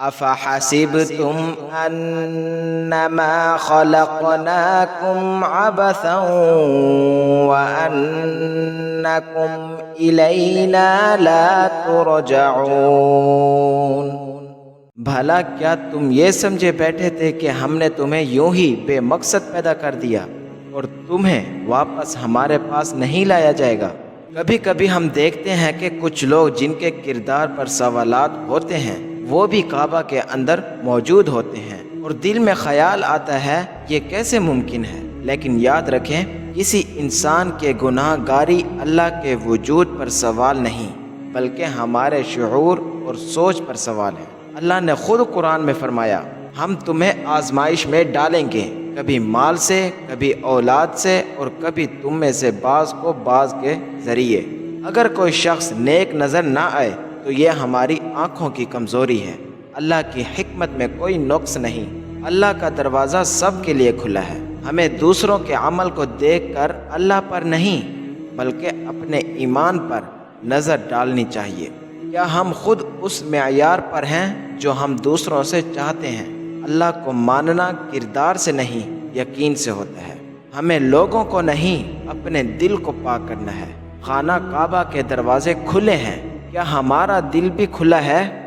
افحسبتم انما خلقناكم عبثا وانکم الینا لا ترجعون۔ بھلا کیا تم یہ سمجھے بیٹھے تھے کہ ہم نے تمہیں یوں ہی بے مقصد پیدا کر دیا اور تمہیں واپس ہمارے پاس نہیں لایا جائے گا؟ کبھی کبھی ہم دیکھتے ہیں کہ کچھ لوگ جن کے کردار پر سوالات ہوتے ہیں وہ بھی کعبہ کے اندر موجود ہوتے ہیں اور دل میں خیال آتا ہے یہ کیسے ممکن ہے، لیکن یاد رکھیں کسی انسان کے گناہ گاری اللہ کے وجود پر سوال نہیں بلکہ ہمارے شعور اور سوچ پر سوال ہے۔ اللہ نے خود قرآن میں فرمایا ہم تمہیں آزمائش میں ڈالیں گے، کبھی مال سے، کبھی اولاد سے اور کبھی تم میں سے بعض کو بعض کے ذریعے۔ اگر کوئی شخص نیک نظر نہ آئے تو یہ ہماری آنکھوں کی کمزوری ہے۔ اللہ کی حکمت میں کوئی نقص نہیں۔ اللہ کا دروازہ سب کے لیے کھلا ہے۔ ہمیں دوسروں کے عمل کو دیکھ کر اللہ پر نہیں بلکہ اپنے ایمان پر نظر ڈالنی چاہیے۔ کیا ہم خود اس معیار پر ہیں جو ہم دوسروں سے چاہتے ہیں؟ اللہ کو ماننا کردار سے نہیں یقین سے ہوتا ہے۔ ہمیں لوگوں کو نہیں اپنے دل کو پاک کرنا ہے۔ خانہ کعبہ کے دروازے کھلے ہیں، کیا ہمارا دل بھی کھلا ہے؟